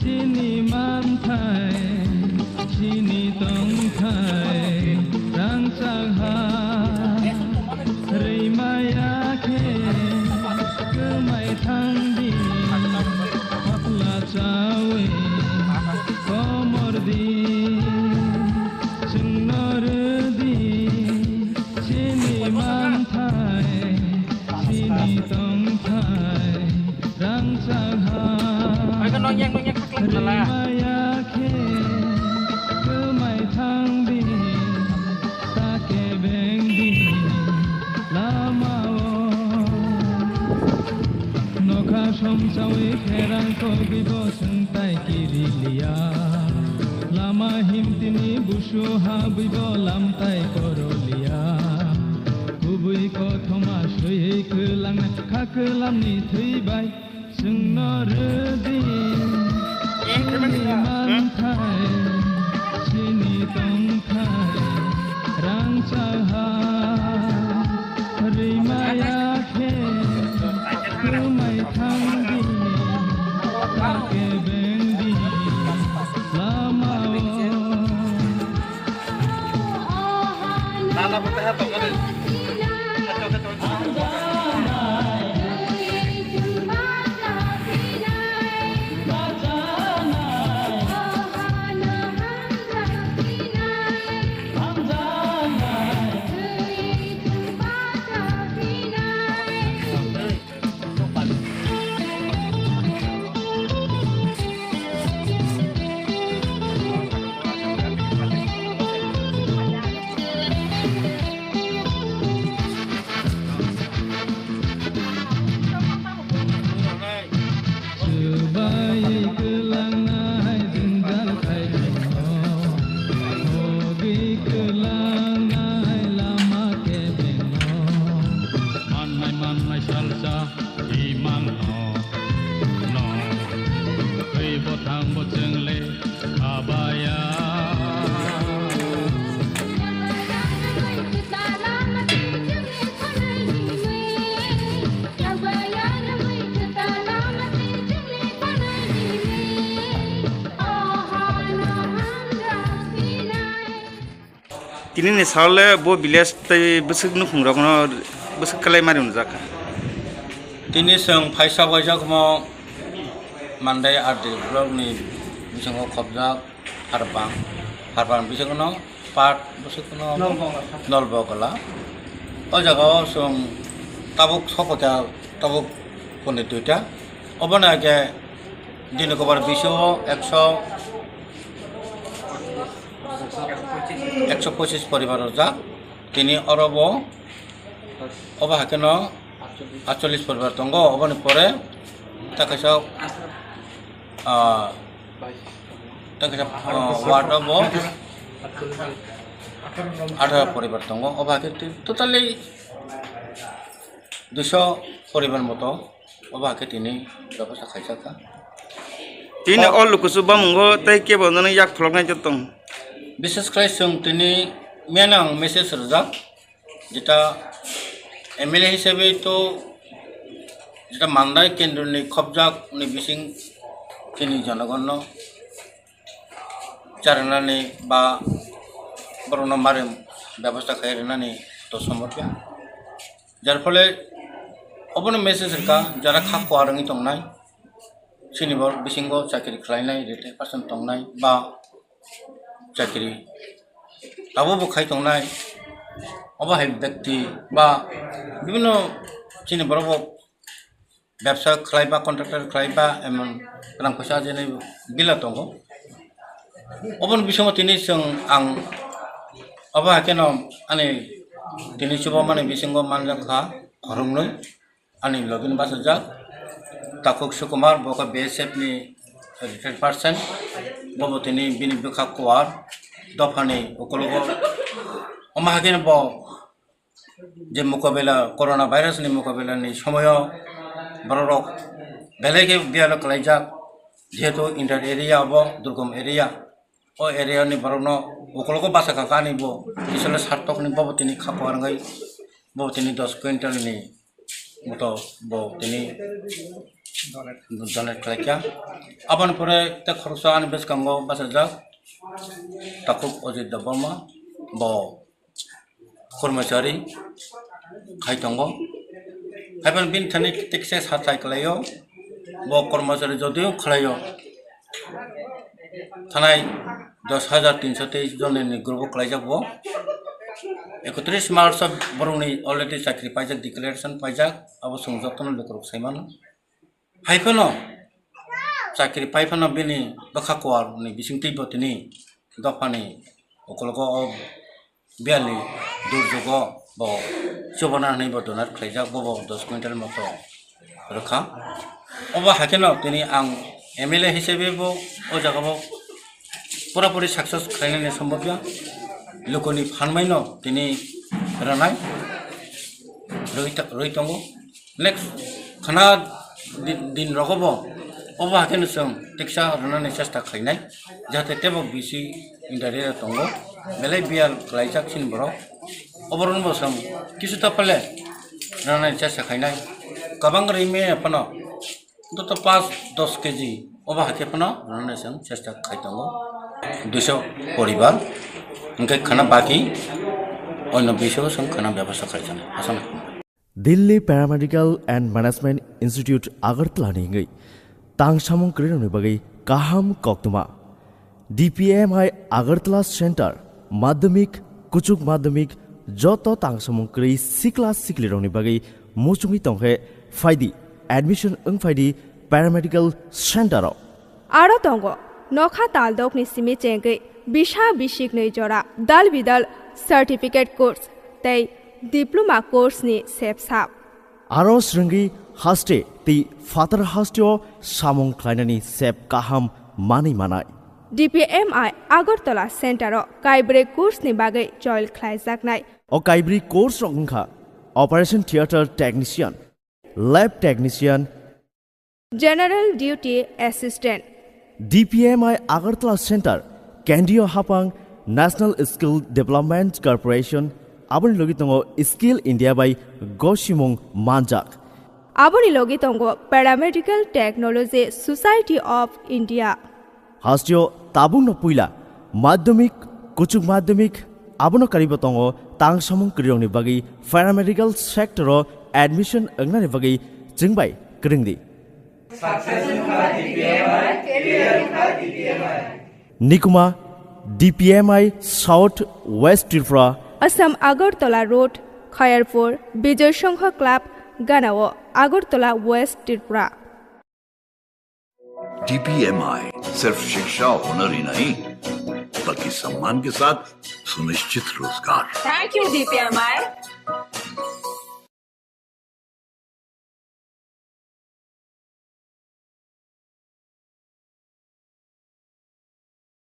Sini mantai, sini tongkai, rang sangha, rimaya ke, kemai thangdi, apla cawe, komordi, sengnordi, sini mantai, sini tongkai, rang sangha. Rimaya ke kemai thangdi take bengdi lamao nokha somsawe kherang ko bibo sengtai kirilia lama himtini busu habibo lamtai korolia kubui ko thoma soi kelang khakelamni theibai sengnordi mantai sini tongkai rang caha rimaya ke kumai thangdi take bengdi lamao nana putih atau kan Kini nih soalnya bo bilas tapi besok nukung rakono besok kalai mari unjaka. Tini seng paisa wajah mau mandai ade blog ni bisa ngok khobjak harbang bisa kono part bisa kono nol bokala. Oh jaga seng tabuk sokota tabuk pun itu dia. Obana ke dini kabar bisu 125 পরিবার যা তিনি অরব অবা হাকেন 48 পরিবার দঙ্গ অবনি পরে তাকে সব word of 18 পরিবার দঙ্গ অবা হাকে totally 200 পরিবার মতো অবা হাকে তিনি ব্যবস্থা খাইছাকা Ini all lukusu bamunggo tai ke bono yak tholok nai jotong. বিশেষ করে তিনি মেনাং মেসেজ রজাক যেটা এমএলএ হিসেবে তো যেটা মান্দাই কেন্দ্রনি খবজাক নি বিসিং তিনি জনগণ চারনানি বা বড় নম্বরে ব্যবস্থা খাইরানি তো সম্ভব যার ফলে অবনো মেসেজ কা যারা খাকো আরঙি তংনাই সিনিবর বিসিংগ চাকরি খাইনাই রিটায়ার পারসন তংনাই বা চাকরি তাবো খাই তংনাই অবহাই ব্যক্তি বা বিভিন্ন চিনি বড় ব্যবসা খালাইবা কন্ট্রাক্টর খালাইবা এমন রাং পয়সা যেন বিলা দङ অবন বিষয় তিনি जों आं অবহাই কেন আনি তিনি সুবাহ মানে বিসঙ্গ মানজাখা হরংনৈ আনি লগিন বাসজাক তাকক সুকুমার বকা বিএসএফ ni রিটায়ার্ড পারসন ববো তিনি বিনি বিখা কোয়ার দফানি ওকলগো অমাহাগেন ব যে মোকাবেলা করোনা ভাইরাস ni মোকাবেলা ni সময় বড় বেলেগে বিয়াল কলাইজাক যেহেতু ইন্টার এরিয়া হব দুর্গম এরিয়া ও এরিয়া ni বড় ওকলগো বাসা কাকা নিব আসলে সার্থক ni ববো তিনি খাকোয়ারঙ্গাই ববো তিনি 10 কুইন্টাল ni মতো ববো তিনি donate kalaikya aban pore te khorsa an bes kango basajak takuk ojit dabama bo kormachari khaitongo haban bin thani tikse sathai kalayo bo kormachari jodio khalayo thanai 10323 joneni grup kalaijak bo 31 March boroni already chakri paijak declaration paijak abo sungjokton lokrok saiman Haifano sakri paifano bini bakhakwar ni bisingti botini dofani okologo biali durjogo bo chobana nei bodonar khaijak bo 10 quintal মতো rakha oba hakeno tini ang MLA hisebe bo o jagabo purapuri success khainani sambobya lokoni phanmaino tini ranai roitongo next khana दिन रगबो अबा हाकेनो जों taxa रनानै चेष्टा खालामनाय जाहाथे टेबक बिसि इन्टारिया दङ बेलाय बियाल खालायजाक सिन बरो अबरन बसम किछु तपले रनानै चेष्टा खालामनाय गोबां रैमे अपनो तो 5-10 केजि अबा हाकेपनो रनानै जों चेष्टा खालामदङ 200 परिवार ओंखाय खाना बाकी अन्य बिसो जों खाना व्यवस्था खालामजानाय आसान Delhi paramedical and management institute Agartala नि तांगसामुं क्रीडनि बगै काहाम कक्तुमा DPMI आगरतला सेंटर माध्यमिक कुचुक माध्यमिक जत तांगसामुं क्री सिक्ला सिक्लिरनि बगै मुचुंगि तंखे फाइदी एडमिशन फाइदी पैरामेडिकल सेंटर आरो तंगो नखा तालदकनि सिमि चेंगै बिशा बिशिक नै जरा दाल बिदाल सर्टिफिकेट कोर्स तै डिप्लोमा कोर्स नि सेपसाप आरो श्रृंगी हास्टे ति फातर हास्टेओ सामुं क्लाइनानि सेप काहाम मानै मानाय DPMI आगरतला सेंटर काइब्रे कोर्स नि बागै जयल ख्लाइजाकनाय ओ काइब्रे कोर्स रंखा operation theatre technician lab technician general duty assistant DPMI Agartala centre केंद्रीय हापां नेशनल स्किल डेवलपमेंट कॉर्पोरेशन आबनि लोगि तंगो स्किल इंडिया बाय गोशिमुं मानजाक आबनि लोगि तंगो paramedical technology society of India हास्टियो ताबुं न पुइला माध्यमिक कुचुक माध्यमिक आबनो करिब तंगो तांगसामुं क्रियंनि बागै पैरामेडिकल सेक्टर एडमिशन अंगनानि बागै चिंबाय क्रिंगदि निकुमा DPMI south west Tripura Assam Agartala road Khayerpur Vijay Sangh club गानाओ आगरतला वेस्ट त्रिपुरा DPMI सिर्फ शिक्षा हुनर ही नहीं बल्कि सम्मान के साथ सुनिश्चित रोजगार। Thank you DPMI